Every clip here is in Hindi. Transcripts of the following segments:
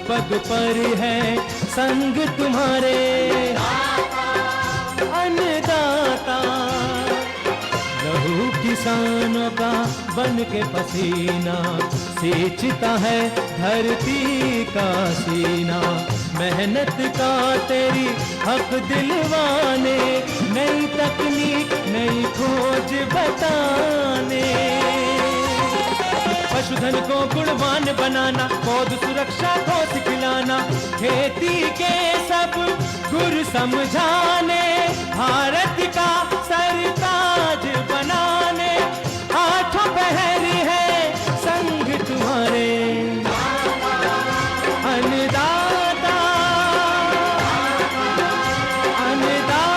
पग पर है संग तुम्हारे अन्नदाता। लहू किसानों का बन के पसीना सींचता है धरती का सीना। मेहनत का तेरी हक दिलवाने, नई तकनीक नई खोज बताने। पशुधन को गुणवान बनाना, पौध सुरक्षा को सिखलाना, खेती के सब गुर समझाने, भारत का सरताज बनाने। आठों पहर है संग तुम्हारे अन्नदाता अन्नदाता।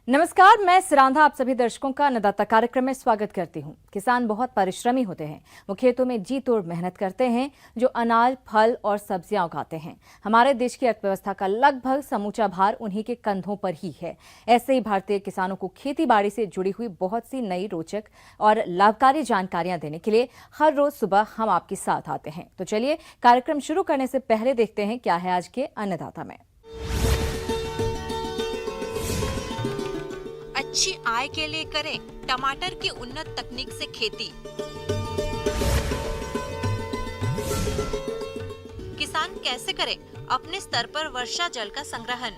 नमस्कार, मैं सिरांधा आप सभी दर्शकों का अन्नदाता कार्यक्रम में स्वागत करती हूं। किसान बहुत परिश्रमी होते हैं। वो खेतों में जी तोड़ मेहनत करते हैं, जो अनाज, फल और सब्जियां उगाते हैं। हमारे देश की अर्थव्यवस्था का लगभग समूचा भार उन्हीं के कंधों पर ही है। ऐसे ही भारतीय किसानों को खेती बाड़ी से जुड़ी हुई बहुत सी नई, रोचक और लाभकारी जानकारियां देने के लिए हर रोज सुबह हम आपके साथ आते हैं। तो चलिए कार्यक्रम शुरू करने से पहले देखते हैं क्या है आज के अन्नदाता में। अच्छी आय के लिए करें टमाटर की उन्नत तकनीक से खेती। किसान कैसे करें अपने स्तर पर वर्षा जल का संग्रहण।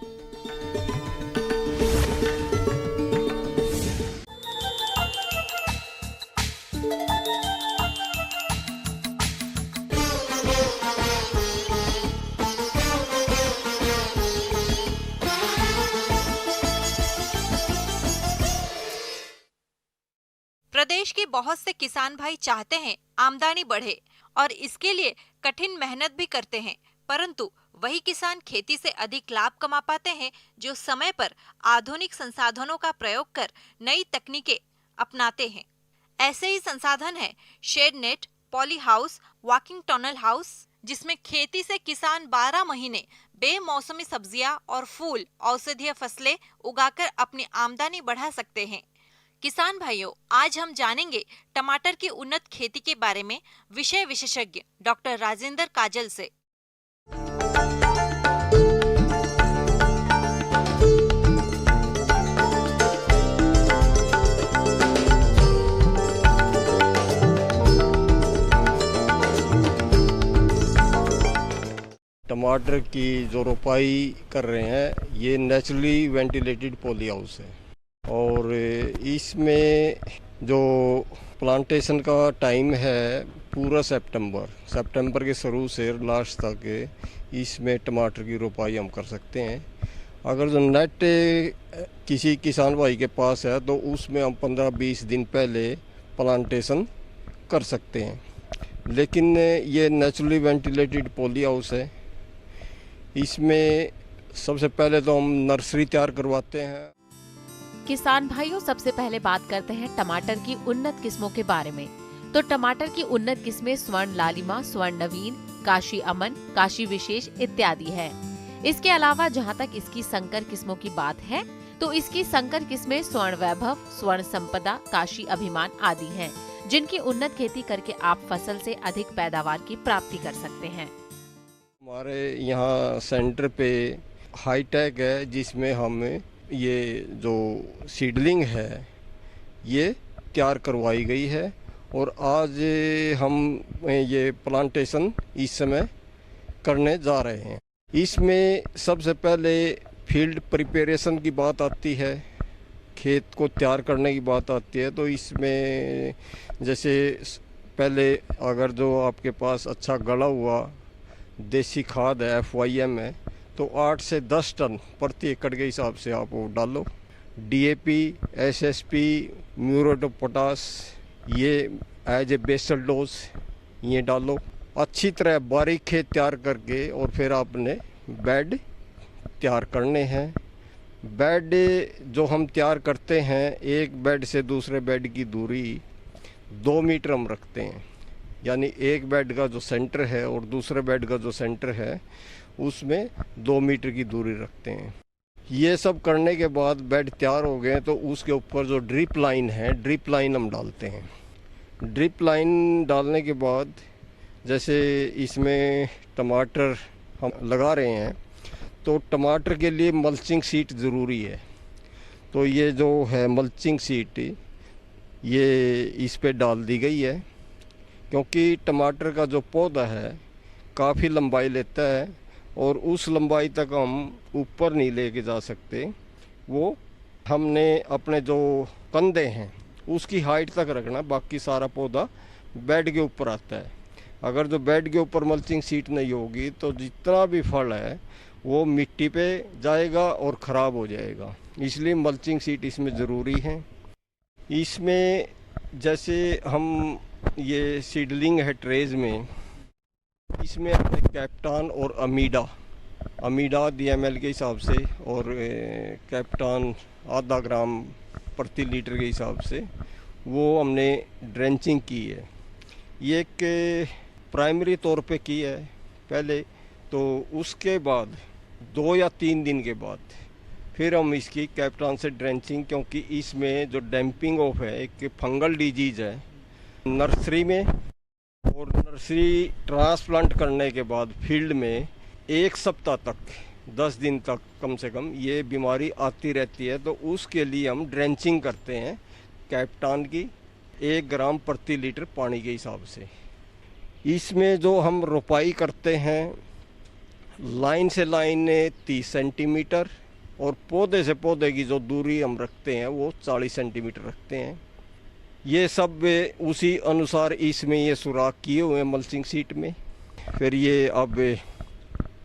प्रदेश के बहुत से किसान भाई चाहते हैं आमदनी बढ़े और इसके लिए कठिन मेहनत भी करते हैं, परंतु वही किसान खेती से अधिक लाभ कमा पाते हैं जो समय पर आधुनिक संसाधनों का प्रयोग कर नई तकनीकें अपनाते हैं। ऐसे ही संसाधन है shade net, poly house, walking tunnel house, जिसमें खेती से किसान 12 महीने बेमौसमी सब्जियां और फूल, औषधीय फसलें उगाकर अपनी आमदनी बढ़ा सकते हैं। किसान भाइयों, आज हम जानेंगे टमाटर की उन्नत खेती के बारे में विषय विशेषज्ञ डॉक्टर राजेंद्र काजल से। टमाटर की जो रोपाई कर रहे हैं ये नेचुरली वेंटिलेटेड पॉली हाउस है और इसमें जो प्लांटेशन का टाइम है पूरा सितंबर के शुरू से लास्ट तक इसमें टमाटर की रोपाई हम कर सकते हैं। अगर जो नेट किसी किसान भाई के पास है तो उसमें हम 15-20 दिन पहले प्लांटेशन कर सकते हैं, लेकिन ये नेचुरली वेंटिलेटेड पॉली हाउस है। इसमें सबसे पहले तो हम नर्सरी तैयार करवाते हैं। किसान भाइयों, सबसे पहले बात करते हैं टमाटर की उन्नत किस्मों के बारे में। तो टमाटर की उन्नत किस्में स्वर्ण लालिमा, स्वर्ण नवीन, काशी अमन, काशी विशेष इत्यादि है। इसके अलावा जहां तक इसकी संकर किस्मों की बात है तो इसकी संकर किस्में स्वर्ण वैभव, स्वर्ण संपदा, काशी अभिमान आदि हैं, जिनकी उन्नत खेती करके आप फसल से अधिक पैदावार की प्राप्ति कर सकते हैं। हमारे यहाँ सेंटर पे हाईटेक है जिसमें हम ये जो सीडलिंग है ये तैयार करवाई गई है और आज हम ये प्लांटेशन इस समय करने जा रहे हैं। इसमें सबसे पहले फील्ड प्रिपरेशन की बात आती है, खेत को तैयार करने की बात आती है। तो इसमें जैसे पहले अगर जो आपके पास अच्छा गला हुआ देसी खाद है, FYM है, तो 8 से 10 टन प्रति एकड़ के हिसाब से आप वो डालो। DAP, SSP, muriate of potash ये एज ए बेसल डोज ये डालो। अच्छी तरह बारीक खेत तैयार करके और फिर आपने बेड तैयार करने हैं। बेड जो हम तैयार करते हैं, एक बेड से दूसरे बेड की दूरी 2 मीटर हम रखते हैं, यानी एक बेड का जो सेंटर है और दूसरे बेड का जो सेंटर है उसमें 2 मीटर की दूरी रखते हैं। ये सब करने के बाद बेड तैयार हो गए तो उसके ऊपर जो ड्रिप लाइन है, ड्रिप लाइन हम डालते हैं। ड्रिप लाइन डालने के बाद जैसे इसमें टमाटर हम लगा रहे हैं, तो टमाटर के लिए मल्चिंग शीट ज़रूरी है। तो ये जो है मल्चिंग शीट, ये इस पे डाल दी गई है, क्योंकि टमाटर का जो पौधा है काफ़ी लंबाई लेता है और उस लंबाई तक हम ऊपर नहीं लेके जा सकते। वो हमने अपने जो कंधे हैं उसकी हाइट तक रखना, बाकी सारा पौधा बेड के ऊपर आता है। अगर जो बेड के ऊपर मल्चिंग शीट नहीं होगी तो जितना भी फल है वो मिट्टी पे जाएगा और ख़राब हो जाएगा, इसलिए मल्चिंग शीट इसमें ज़रूरी है। इसमें जैसे हम ये सीडलिंग है ट्रेज में, इसमें हमने कैप्टान और अमीडा DML के हिसाब से और कैप्टान आधा ग्राम प्रति लीटर के हिसाब से वो हमने ड्रेंचिंग की है। ये एक प्राइमरी तौर पे की है पहले, तो उसके बाद 2 या 3 दिन के बाद फिर हम इसकी कैप्टान से ड्रेंचिंग, क्योंकि इसमें जो डैम्पिंग ऑफ है एक फंगल डिजीज़ है नर्सरी में, और नर्सरी ट्रांसप्लांट करने के बाद फील्ड में 1 सप्ताह तक 10 दिन तक कम से कम ये बीमारी आती रहती है। तो उसके लिए हम ड्रेंचिंग करते हैं कैप्टान की 1 ग्राम प्रति लीटर पानी के हिसाब से। इसमें जो हम रोपाई करते हैं लाइन से लाइन 30 सेंटीमीटर और पौधे से पौधे की जो दूरी हम रखते हैं वो 40 सेंटीमीटर रखते हैं। ये सब उसी अनुसार इसमें ये सुराख किए हुए हैं मल्चिंग शीट में। फिर ये अब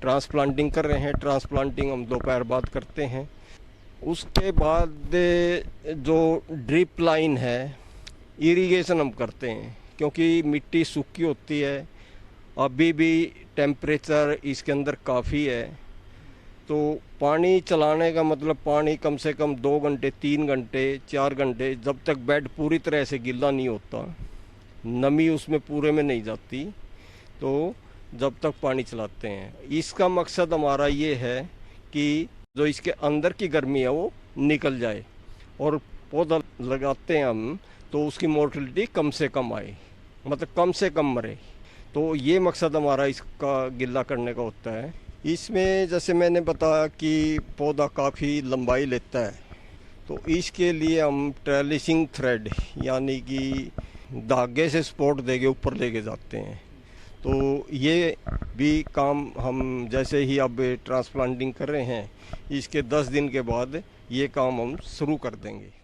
ट्रांसप्लांटिंग कर रहे हैं। ट्रांसप्लांटिंग हम दोपहर बाद करते हैं। उसके बाद जो ड्रिप लाइन है इरिगेशन हम करते हैं, क्योंकि मिट्टी सूखी होती है, अभी भी टेम्परेचर इसके अंदर काफ़ी है। तो पानी चलाने का मतलब पानी कम से कम 2 घंटे 3 घंटे 4 घंटे, जब तक बेड पूरी तरह से गीला नहीं होता, नमी उसमें पूरे में नहीं जाती, तो जब तक पानी चलाते हैं। इसका मकसद हमारा ये है कि जो इसके अंदर की गर्मी है वो निकल जाए और पौधा लगाते हैं हम तो उसकी मोर्टेलिटी कम से कम आए, मतलब कम से कम मरे। तो ये मकसद हमारा इसका गिला करने का होता है। इसमें जैसे मैंने बताया कि पौधा काफ़ी लंबाई लेता है, तो इसके लिए हम ट्रेलिसिंग थ्रेड यानी कि धागे से सपोर्ट देके ऊपर लेके जाते हैं। तो ये भी काम हम जैसे ही अब ट्रांसप्लांटिंग कर रहे हैं, इसके 10 दिन के बाद ये काम हम शुरू कर देंगे।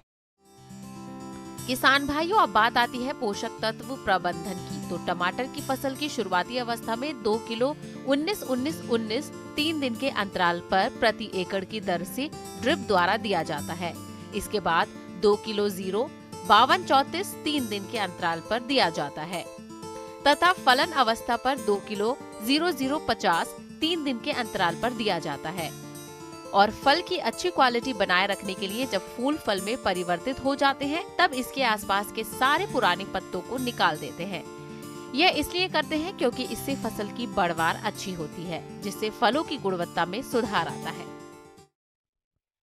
किसान भाइयों, अब बात आती है पोषक तत्व प्रबंधन की। तो टमाटर की फसल की शुरुआती अवस्था में 2 किलो 19-19-19 3 दिन के अंतराल पर प्रति एकड़ की दर से ड्रिप द्वारा दिया जाता है। इसके बाद 2 किलो 0 52-34 3 दिन के अंतराल पर दिया जाता है तथा फलन अवस्था पर 2 किलो 0050 3 दिन के अंतराल पर दिया जाता है। और फल की अच्छी क्वालिटी बनाए रखने के लिए जब फूल फल में परिवर्तित हो जाते हैं, तब इसके आसपास के सारे पुराने पत्तों को निकाल देते हैं। यह इसलिए करते हैं क्योंकि इससे फसल की बढ़वार अच्छी होती है, जिससे फलों की गुणवत्ता में सुधार आता है।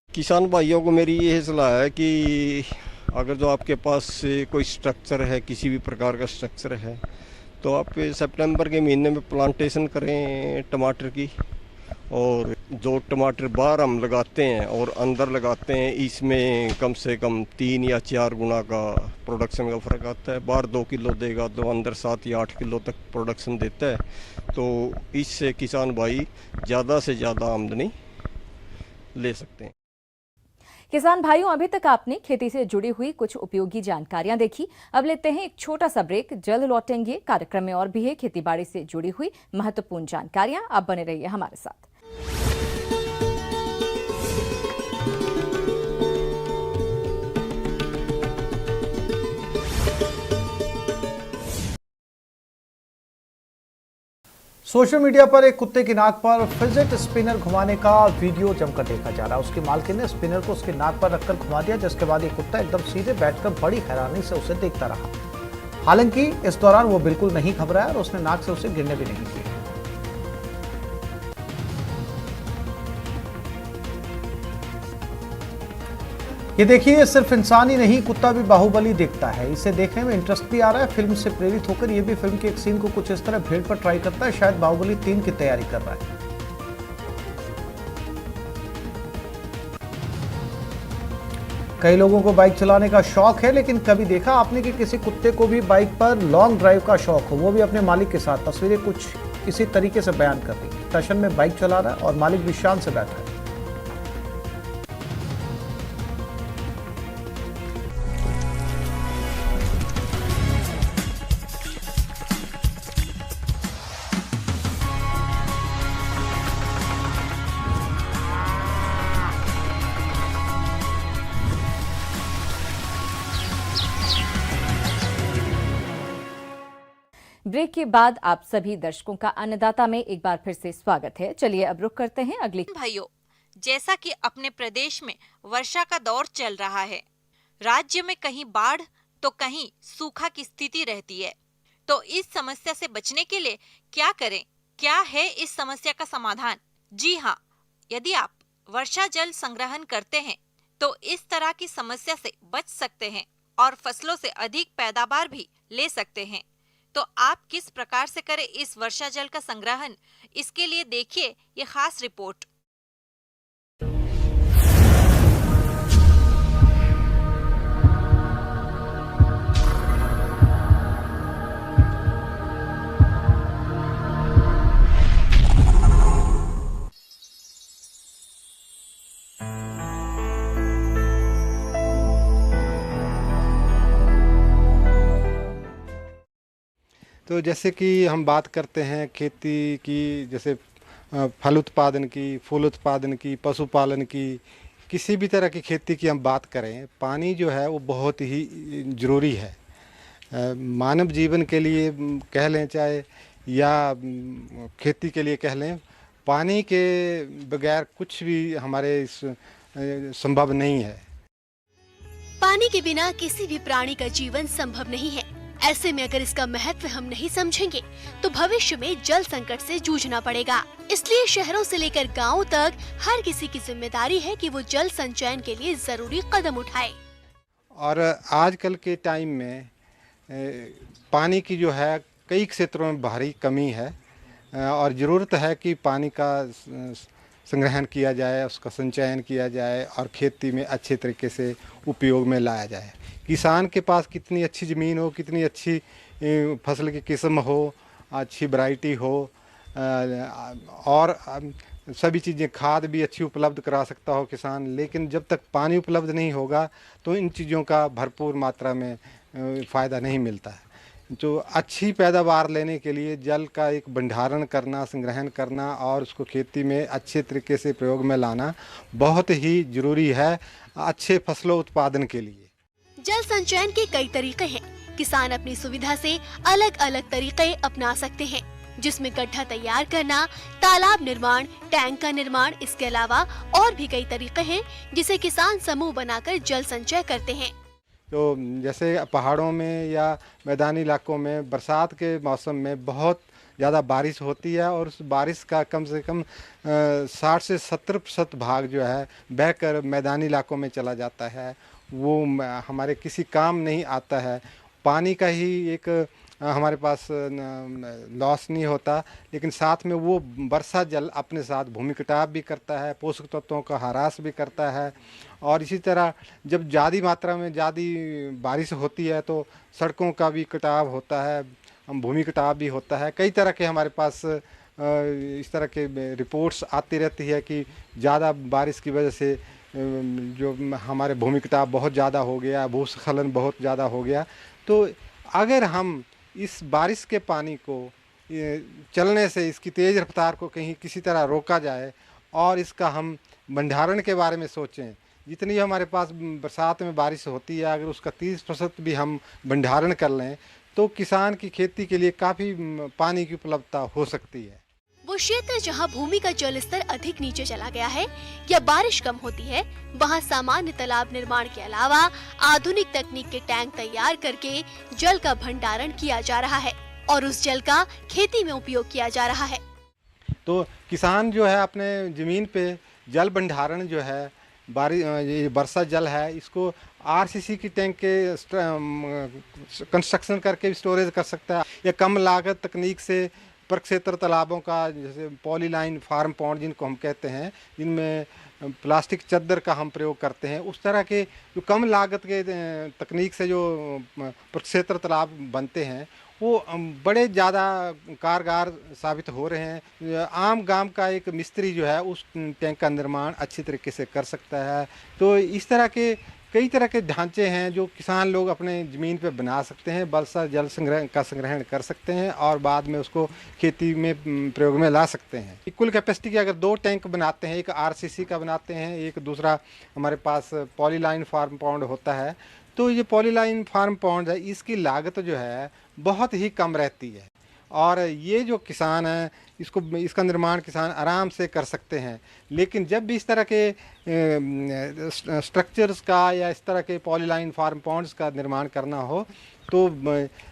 किसान भाइयों को मेरी यह सलाह है कि अगर जो आपके पास कोई स्ट्रक्चर है, किसी भी प्रकार का स्ट्रक्चर है, तो आप सितंबर के महीने में प्लांटेशन करें टमाटर की। और जो टमाटर बाहर हम लगाते हैं और अंदर लगाते हैं, इसमें कम से कम 3 या 4 गुना का प्रोडक्शन का फ़र्क आता है। बाहर 2 किलो देगा तो अंदर 7 या 8 किलो तक प्रोडक्शन देता है। तो इससे किसान भाई ज़्यादा से ज़्यादा आमदनी ले सकते हैं। किसान भाइयों, अभी तक आपने खेती से जुड़ी हुई कुछ उपयोगी जानकारियां देखी। अब लेते हैं एक छोटा सा ब्रेक, जल्द लौटेंगे। कार्यक्रम में और भी है खेतीबाड़ी से जुड़ी हुई महत्वपूर्ण जानकारियां। आप बने रहिए हमारे साथ। सोशल मीडिया पर एक कुत्ते की नाक पर फिजेट स्पिनर घुमाने का वीडियो जमकर देखा जा रहा है। उसकी मालकिन ने स्पिनर को उसकी नाक पर रखकर घुमा दिया, जिसके बाद ये कुत्ता एकदम सीधे बैठकर बड़ी हैरानी से उसे देखता रहा। हालांकि इस दौरान वो बिल्कुल नहीं घबराया और उसने नाक से उसे गिरने भी नहीं दिया। ये देखिए, सिर्फ इंसान ही नहीं, कुत्ता भी बाहुबली देखता है। इसे देखने में इंटरेस्ट भी आ रहा है। फिल्म से प्रेरित होकर ये भी फिल्म के एक सीन को कुछ इस तरह भेड़ पर ट्राई करता है, शायद बाहुबली 3 की तैयारी कर रहा है। कई लोगों को बाइक चलाने का शौक है, लेकिन कभी देखा आपने कि किसी कुत्ते को भी बाइक पर लॉन्ग ड्राइव का शौक हो, वो भी अपने मालिक के साथ। तस्वीरें कुछ इसी तरीके से बयान कर रही है। टशन में बाइक चला रहा है और मालिक भी शान से बैठा है। ब्रेक के बाद आप सभी दर्शकों का अन्नदाता में एक बार फिर से स्वागत है। चलिए अब रुक करते हैं अगली। भाइयों, जैसा कि अपने प्रदेश में वर्षा का दौर चल रहा है, राज्य में कहीं बाढ़ तो कहीं सूखा की स्थिति रहती है। तो इस समस्या से बचने के लिए क्या करें? क्या है इस समस्या का समाधान? जी हाँ, यदि आप वर्षा जल संग्रहण करते हैं तो इस तरह की समस्या से बच सकते हैं और फसलों से अधिक पैदावार भी ले सकते हैं। तो आप किस प्रकार से करें इस वर्षा जल का संग्रहण? इसके लिए देखिए ये खास रिपोर्ट। तो जैसे कि हम बात करते हैं खेती की, जैसे फल उत्पादन की, फूल उत्पादन की, पशुपालन की, किसी भी तरह की खेती की हम बात करें, पानी जो है वो बहुत ही ज़रूरी है। मानव जीवन के लिए कह लें चाहे या खेती के लिए कह लें, पानी के बगैर कुछ भी हमारे संभव नहीं है। पानी के बिना किसी भी प्राणी का जीवन संभव नहीं है। ऐसे में अगर इसका महत्व हम नहीं समझेंगे तो भविष्य में जल संकट से जूझना पड़ेगा। इसलिए शहरों से लेकर गांवों तक हर किसी की जिम्मेदारी है कि वो जल संचयन के लिए जरूरी कदम उठाए। और आजकल के टाइम में पानी की जो है कई क्षेत्रों में भारी कमी है और ज़रूरत है कि पानी का संग्रहण किया जाए, उसका संचयन किया जाए और खेती में अच्छे तरीके से उपयोग में लाया जाए। किसान के पास कितनी अच्छी ज़मीन हो, कितनी अच्छी फसल की किस्म हो, अच्छी वैरायटी हो और सभी चीज़ें, खाद भी अच्छी उपलब्ध करा सकता हो किसान, लेकिन जब तक पानी उपलब्ध नहीं होगा तो इन चीज़ों का भरपूर मात्रा में फ़ायदा नहीं मिलता है। जो अच्छी पैदावार लेने के लिए जल का एक भंडारण करना, संग्रहण करना और उसको खेती में अच्छे तरीके से प्रयोग में लाना बहुत ही ज़रूरी है अच्छे फसलों उत्पादन के लिए। जल संचयन के कई तरीके हैं। किसान अपनी सुविधा से अलग अलग तरीके अपना सकते हैं, जिसमें गड्ढा तैयार करना, तालाब निर्माण, टैंक का निर्माण, इसके अलावा और भी कई तरीके हैं जिसे किसान समूह बनाकर जल संचय करते हैं। तो जैसे पहाड़ों में या मैदानी इलाकों में बरसात के मौसम में बहुत ज़्यादा बारिश होती है और उस बारिश का कम से कम 60 से 70% भाग जो है बहकर मैदानी इलाकों में चला जाता है। वो हमारे किसी काम नहीं आता है। पानी का ही एक हमारे पास लॉस नहीं होता, लेकिन साथ में वो वर्षा जल अपने साथ भूमि कटाव भी करता है, पोषक तत्वों का ह्रास भी करता है। और इसी तरह जब ज़्यादा मात्रा में ज़्यादा बारिश होती है तो सड़कों का भी कटाव होता है, भूमि कटाव भी होता है। कई तरह के हमारे पास इस तरह के रिपोर्ट्स आती रहती है कि ज़्यादा बारिश की वजह से जो हमारे भूमि कटाव बहुत ज़्यादा हो गया, भूस्खलन बहुत ज़्यादा हो गया। तो अगर हम इस बारिश के पानी को चलने से, इसकी तेज़ रफ्तार को कहीं किसी तरह रोका जाए और इसका हम भंडारण के बारे में सोचें, जितनी हमारे पास बरसात में बारिश होती है अगर उसका 30% भी हम भंडारण कर लें तो किसान की खेती के लिए काफ़ी पानी की उपलब्धता हो सकती है। वो क्षेत्र जहां भूमि का जल स्तर अधिक नीचे चला गया है या बारिश कम होती है, वहां सामान्य तालाब निर्माण के अलावा आधुनिक तकनीक के टैंक तैयार करके जल का भंडारण किया जा रहा है और उस जल का खेती में उपयोग किया जा रहा है। तो किसान जो है अपने ज़मीन पे जल भंडारण जो है ये वर्षा जल है इसको आरसीसी की टैंक के कंस्ट्रक्शन करके भी स्टोरेज कर सकता है, या कम लागत तकनीक से प्रक्षेत्र तालाबों का, जैसे पॉलीलाइन फार्म पॉन्ड जिनको हम कहते हैं, जिनमें प्लास्टिक चद्दर का हम प्रयोग करते हैं, उस तरह के जो कम लागत के तकनीक से जो प्रक्षेत्र तालाब बनते हैं वो बड़े ज़्यादा कारगर साबित हो रहे हैं। आम गांव का एक मिस्त्री जो है उस टैंक का निर्माण अच्छी तरीके से कर सकता है। तो इस तरह के कई तरह के ढांचे हैं जो किसान लोग अपने ज़मीन पे बना सकते हैं, वर्षा जल संग्रहण कर सकते हैं और बाद में उसको खेती में प्रयोग में ला सकते हैं। कुल कैपेसिटी के अगर 2 टैंक बनाते हैं, एक आरसीसी का बनाते हैं, एक दूसरा हमारे पास पॉलीलाइन फार्म पॉन्ड होता है, तो ये पॉलीलाइन फार्म पॉन्ड है इसकी लागत जो है बहुत ही कम रहती है और ये जो किसान हैं इसका निर्माण किसान आराम से कर सकते हैं। लेकिन जब भी इस तरह के स्ट्रक्चर्स का या इस तरह के पॉलीलाइन फार्म पॉन्ड्स का निर्माण करना हो तो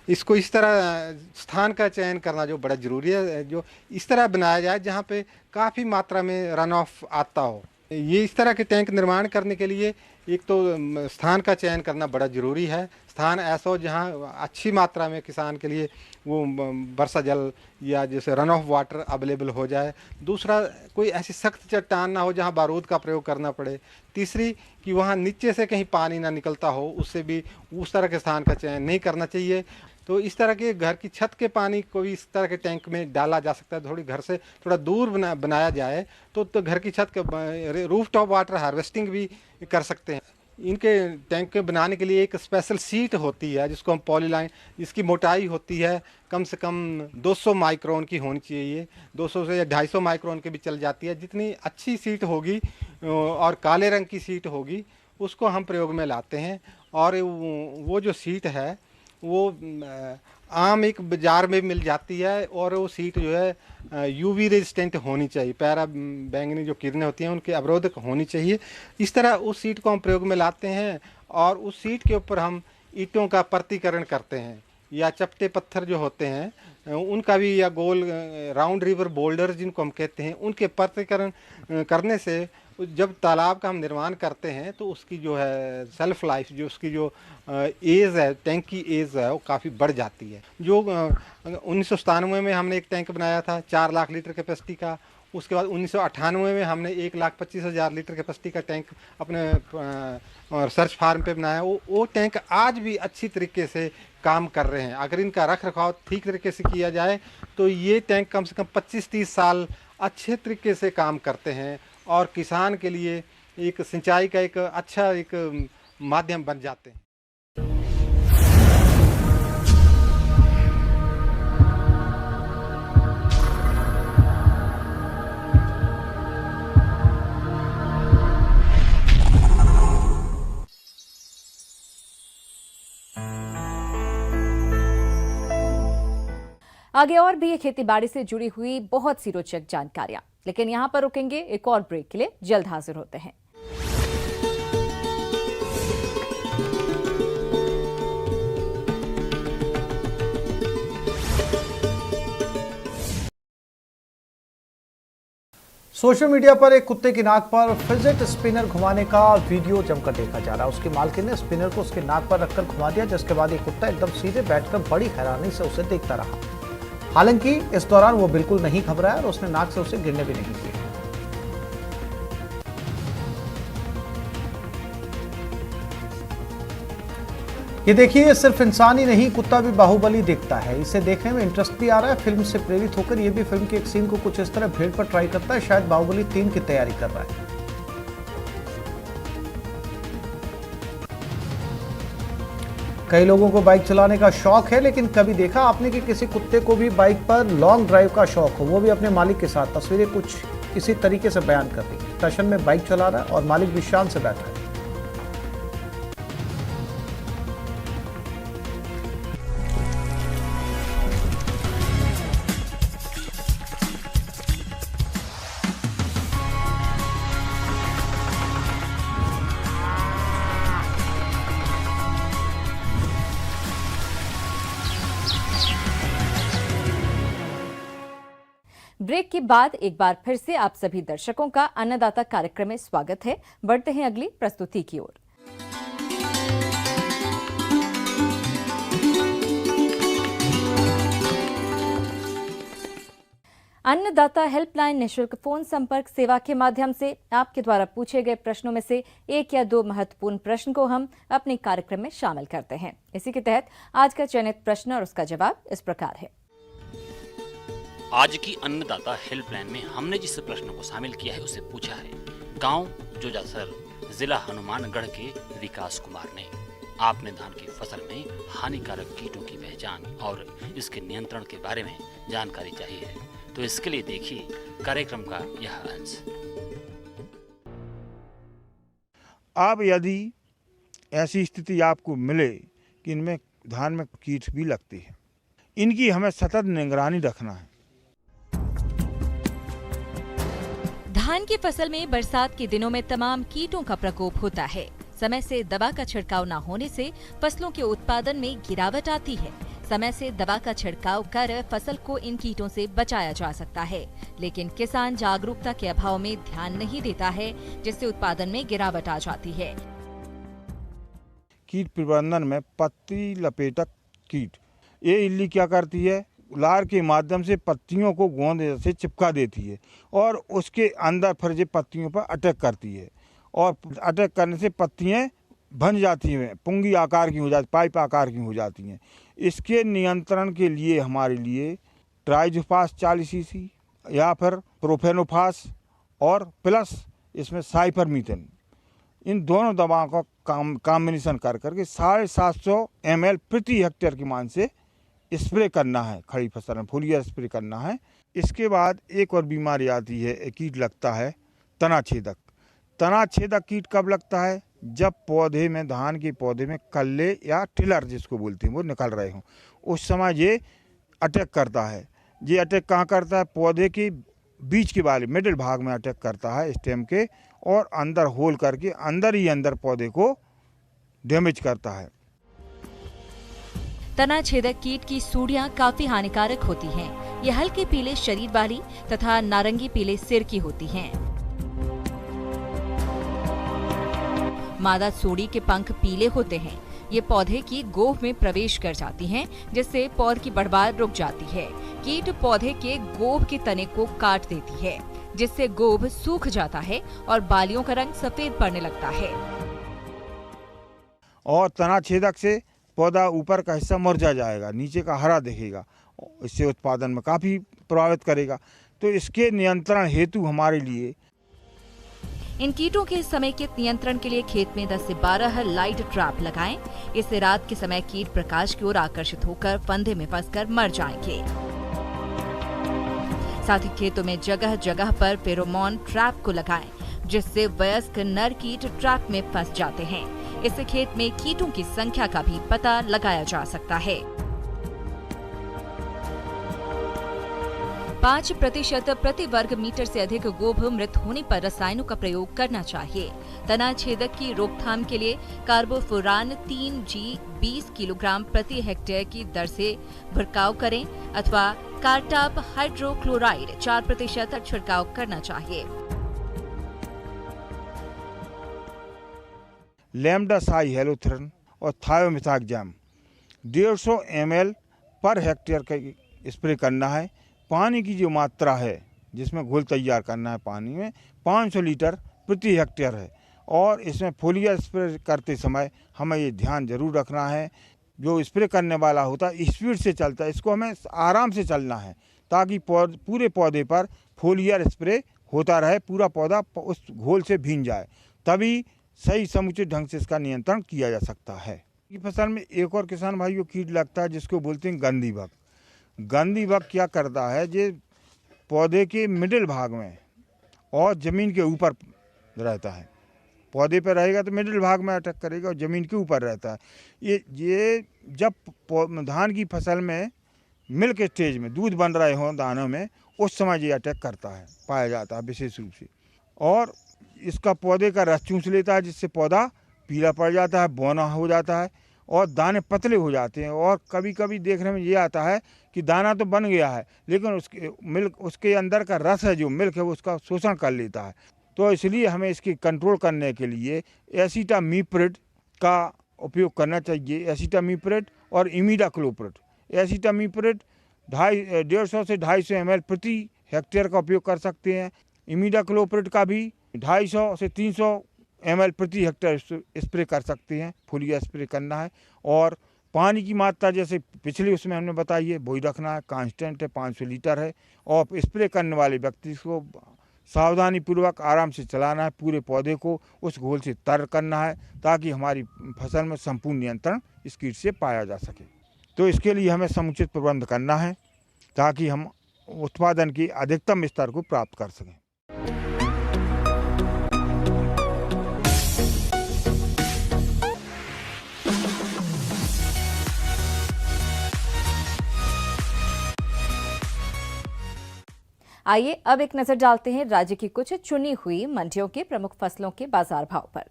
इसको इस तरह स्थान का चयन करना जो बड़ा ज़रूरी है, जो इस तरह बनाया जाए जहाँ पे काफ़ी मात्रा में रन ऑफ आता हो। ये इस तरह के टैंक निर्माण करने के लिए एक तो स्थान का चयन करना बड़ा ज़रूरी है, स्थान ऐसा हो जहाँ अच्छी मात्रा में किसान के लिए वो वर्षा जल या जैसे रन ऑफ वाटर अवेलेबल हो जाए। दूसरा, कोई ऐसी सख्त चट्टान ना हो जहाँ बारूद का प्रयोग करना पड़े। तीसरी, कि वहाँ नीचे से कहीं पानी ना निकलता हो, उससे भी उस तरह के स्थान का चयन नहीं करना चाहिए। तो इस तरह के घर की छत के पानी को भी इस तरह के टैंक में डाला जा सकता है। थोड़ी घर से थोड़ा दूर बनाया जाए तो घर की छत के रूफ टॉप वाटर हार्वेस्टिंग भी कर सकते हैं। इनके टैंक के बनाने के लिए एक स्पेशल सीट होती है जिसको हम पॉलीलाइन, जिसकी मोटाई होती है कम से कम 200 माइक्रोन की होनी चाहिए, 200 से 250 माइक्रोन के भी चल जाती है। जितनी अच्छी सीट होगी और काले रंग की सीट होगी उसको हम प्रयोग में लाते हैं। और वो जो सीट है वो आम एक बाज़ार में मिल जाती है और वो सीट जो है यूवी रेजिस्टेंट होनी चाहिए, पैरा बैंगनी जो किरणें होती हैं उनके अवरोधक होनी चाहिए। इस तरह उस सीट को हम प्रयोग में लाते हैं और उस सीट के ऊपर हम ईंटों का पर्तीकरण करते हैं या चपटे पत्थर जो होते हैं उनका भी, या गोल राउंड रिवर बोल्डर जिनको हम कहते हैं, उनके पर्तीकरण करने से जब तालाब का हम निर्माण करते हैं तो उसकी जो है सेल्फ लाइफ, जो उसकी जो एज है, टैंक की एज है, वो काफ़ी बढ़ जाती है। जो 1997 में हमने एक टैंक बनाया था 4 लाख लीटर कैपेसिटी का। उसके बाद 1998 में हमने 1,25,000 लीटर कैपेसिटी का टैंक अपने रिसर्च फार्म पे बनाया। वो टैंक आज भी अच्छी तरीके से काम कर रहे हैं। अगर इनका रख रखाव ठीक तरीके से किया जाए तो ये टैंक कम से कम 25-30 साल अच्छे तरीके से काम करते हैं और किसान के लिए एक सिंचाई का एक अच्छा एक माध्यम बन जाते हैं। आगे और भी ये खेती बाड़ी से जुड़ी हुई बहुत सी रोचक जानकारियां, लेकिन यहां पर रुकेंगे। एक और ब्रेक के लिए जल्द हाजिर होते हैं। सोशल मीडिया पर एक कुत्ते की नाक पर फिजेट स्पिनर घुमाने का वीडियो जमकर देखा जा रहा है। उसके मालकिन ने स्पिनर को उसके नाक पर रखकर घुमा दिया, जिसके बाद ये कुत्ता एकदम सीधे बैठकर बड़ी हैरानी से उसे देखता रहा। हालांकि इस दौरान वो बिल्कुल नहीं घबराया और उसने नाक से उसे गिरने भी नहीं दिया। ये देखिए, सिर्फ इंसान ही नहीं, कुत्ता भी बाहुबली दिखता है। इसे देखने में इंटरेस्ट भी आ रहा है। फिल्म से प्रेरित होकर ये भी फिल्म के एक सीन को कुछ इस तरह भीड़ पर ट्राई करता है, शायद बाहुबली 3 की तैयारी कर रहा है। कई लोगों को बाइक चलाने का शौक है, लेकिन कभी देखा आपने कि किसी कुत्ते को भी बाइक पर लॉन्ग ड्राइव का शौक हो, वो भी अपने मालिक के साथ। तस्वीरें कुछ इसी तरीके से बयान कर रही है। स्टेशन में बाइक चला रहा है और मालिक भी शान से बैठा है। ब्रेक के बाद एक बार फिर से आप सभी दर्शकों का अन्नदाता कार्यक्रम में स्वागत है। बढ़ते हैं अगली प्रस्तुति की ओर। अन्नदाता हेल्पलाइन निशुल्क फोन संपर्क सेवा के माध्यम से आपके द्वारा पूछे गए प्रश्नों में से एक या दो महत्वपूर्ण प्रश्न को हम अपने कार्यक्रम में शामिल करते हैं। इसी के तहत आज का चयनित प्रश्न और उसका जवाब इस प्रकार है। आज की अन्नदाता हेल्पलाइन में हमने जिस प्रश्न को शामिल किया है उसे पूछा है गांव जोजासर, जिला हनुमानगढ़ के विकास कुमार ने। आपने धान की फसल में हानिकारक कीटों की पहचान और इसके नियंत्रण के बारे में जानकारी चाहिए है, तो इसके लिए देखिए कार्यक्रम का यह अंश। अब यदि ऐसी स्थिति आपको मिले कि इनमें धान में कीट भी लगती है, इनकी हमें सतत निगरानी रखना है। धान की फसल में बरसात के दिनों में तमाम कीटों का प्रकोप होता है। समय से दवा का छिड़काव न होने से फसलों के उत्पादन में गिरावट आती है। समय से दवा का छिड़काव कर फसल को इन कीटों से बचाया जा सकता है, लेकिन किसान जागरूकता के अभाव में ध्यान नहीं देता है, जिससे उत्पादन में गिरावट आ जाती है। कीट प्रबंधन में पत्ती लपेटक कीट, ये इल्ली क्या करती है, लार के माध्यम से पत्तियों को गोंद से चिपका देती है और उसके अंदर फिर पत्तियों पर अटैक करती है और अटैक करने से पत्तियां बन जाती हैं, पुंगी आकार की हो जाती, पाइप आकार की हो जाती हैं। इसके नियंत्रण के लिए हमारे लिए ट्राइजोफास 40 सीसी या फिर प्रोफेनोफास और प्लस इसमें साइपरमीथेन, इन दोनों दवाओं का कॉम्बिनेशन कर करके 750 ml प्रति हेक्टेयर की मान से स्प्रे करना है। खड़ी फसल में फोलियर स्प्रे करना है। इसके बाद एक और बीमारी आती है, कीट लगता है तना छेदक। तना छेदक कीट कब लगता है, जब पौधे में, धान के पौधे में कल्ले या टिलर जिसको बोलते हैं वो निकल रहे हों, उस समय ये अटैक करता है। ये अटैक कहाँ करता है, पौधे के बीच के वाले मिडिल भाग में अटैक करता है, स्टेम के, और अंदर होल करके अंदर ही अंदर पौधे को डैमेज करता है। तना छेदक कीट की सूढ़ियां काफी हानिकारक होती हैं। ये हल्के पीले शरीर वाली तथा नारंगी पीले सिर की होती हैं। मादा सूढ़ी के पंख पीले होते हैं। ये पौधे की गोभ में प्रवेश कर जाती हैं, जिससे पौध की बढ़वार रुक जाती है। कीट पौधे के गोभ के तने को काट देती है, जिससे गोभ सूख जाता है और बालियों का रंग सफेद पड़ने लगता है। और तना छेदक से पौधा ऊपर का हिस्सा मुरझा जाएगा, नीचे का हरा दिखेगा, इससे उत्पादन में काफ़ी प्रभावित करेगा। तो इसके नियंत्रण हेतु हमारे लिए इन कीटों के समेकित नियंत्रण के लिए खेत में 10 से 12 लाइट ट्रैप लगाएं। इससे रात के समय कीट प्रकाश की ओर आकर्षित होकर फंदे में फंसकर मर जाएंगे। साथ ही खेतों में जगह जगह पर फेरोमोन ट्रैप को लगाएं, जिससे वयस्क नर कीट ट्रैप में फंस जाते हैं। इससे खेत में कीटों की संख्या का भी पता लगाया जा सकता है। 5% प्रति वर्ग मीटर से अधिक गोभ मृत होने पर रसायनों का प्रयोग करना चाहिए। तना छेदक की रोकथाम के लिए कार्बोफुरान 3G 20 किलोग्राम प्रति हेक्टेयर की दर से छिड़काव करें अथवा कार्टाप हाइड्रोक्लोराइड 4% छिड़काव करना चाहिए। लैम्डासाइहेलोथ्रिन और थायोमिथाक्जाम 150 ml पर हेक्टेयर का स्प्रे करना है। पानी की जो मात्रा है जिसमें घोल तैयार करना है पानी में 500 लीटर प्रति हेक्टेयर है। और इसमें फोलियर स्प्रे करते समय हमें ये ध्यान जरूर रखना है, जो स्प्रे करने वाला होता है स्पीड से चलता है, इसको हमें आराम से चलना है ताकि पूरे पौधे पर फोलियर स्प्रे होता रहे, पूरा पौधा उस घोल से भींग जाए, तभी सही समुचित ढंग से इसका नियंत्रण किया जा सकता है। फसल में एक और किसान भाइयों कीट लगता है जिसको बोलते हैं गंदी बग। गंदी बग क्या करता है, ये पौधे के मिडिल भाग में और ज़मीन के ऊपर रहता है। पौधे पर रहेगा तो मिडिल भाग में अटैक करेगा और ज़मीन के ऊपर रहता है। ये जब धान की फसल में मिल्क स्टेज में दूध बन रहे हों दानों में, उस समय ये अटैक करता है, पाया जाता है विशेष रूप से। और इसका पौधे का रस चूस लेता है, जिससे पौधा पीला पड़ जाता है, बौना हो जाता है और दाने पतले हो जाते हैं। और कभी कभी देखने में ये आता है कि दाना तो बन गया है लेकिन उसके अंदर का रस है, जो मिल्क है, वो उसका शोषण कर लेता है। तो इसलिए हमें इसकी कंट्रोल करने के लिए एसिटामीप्रिड का उपयोग करना चाहिए। एसिटामीप्रिड और इमिडाक्लोप्रिड। एसिटामीप्रिड 150 से 250 ml प्रति हेक्टेयर का उपयोग कर सकते हैं। इमिडाक्लोप्रिड का भी 250 से 300 ml प्रति हेक्टेयर स्प्रे कर सकते हैं। फुली स्प्रे करना है और पानी की मात्रा जैसे पिछले उसमें हमने बताई है वही रखना है, कांस्टेंट है, 500 लीटर है। और स्प्रे करने वाले व्यक्ति को सावधानी पूर्वक आराम से चलाना है, पूरे पौधे को उस घोल से तर करना है ताकि हमारी फसल में संपूर्ण नियंत्रण इस कीट से पाया जा सके। तो इसके लिए हमें समुचित प्रबंध करना है ताकि हम उत्पादन की अधिकतम स्तर को प्राप्त कर सकें। आइए अब एक नजर डालते हैं राज्य की कुछ चुनी हुई मंडियों के प्रमुख फसलों के बाजार भाव पर।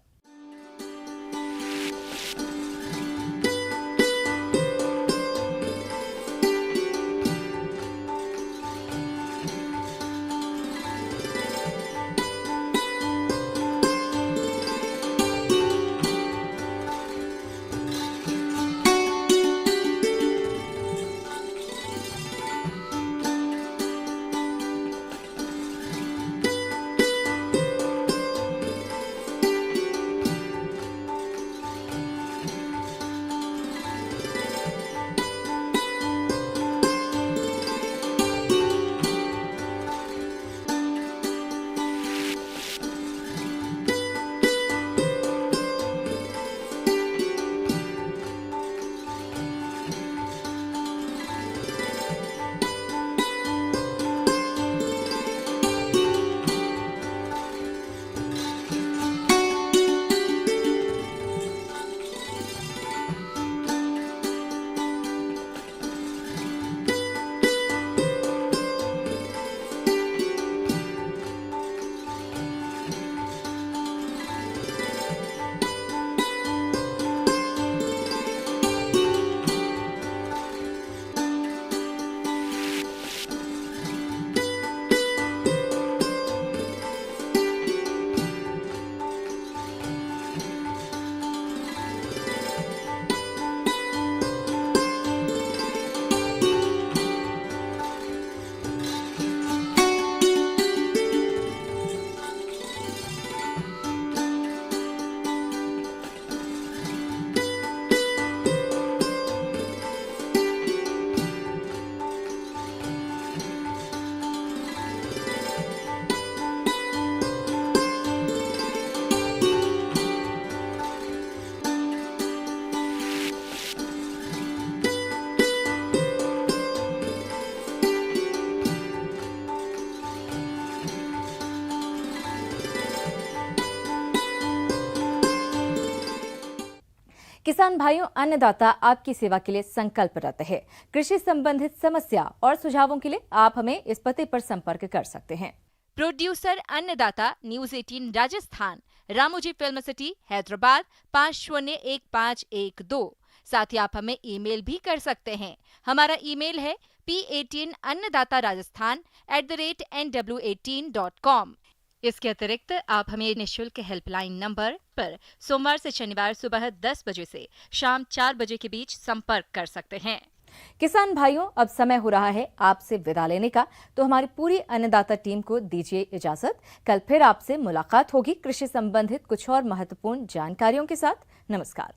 किसान भाइयों, अन्नदाता आपकी सेवा के लिए संकल्परत है। कृषि संबंधित समस्या और सुझावों के लिए आप हमें इस पते पर संपर्क कर सकते हैं। प्रोड्यूसर अन्नदाता, news 18 Rajasthan, Ramoji film city, Hyderabad 501512। साथ ही आप हमें ईमेल भी कर सकते हैं। हमारा ईमेल है p18अन्नदाता-rajasthan@nw18.com। इसके अतिरिक्त आप हमें निःशुल्क हेल्पलाइन नंबर पर सोमवार से शनिवार सुबह 10 बजे से शाम 4 बजे के बीच संपर्क कर सकते हैं। किसान भाइयों, अब समय हो रहा है आपसे विदा लेने का, तो हमारी पूरी अन्नदाता टीम को दीजिए इजाजत। कल फिर आपसे मुलाकात होगी कृषि संबंधित कुछ और महत्वपूर्ण जानकारियों के साथ। नमस्कार।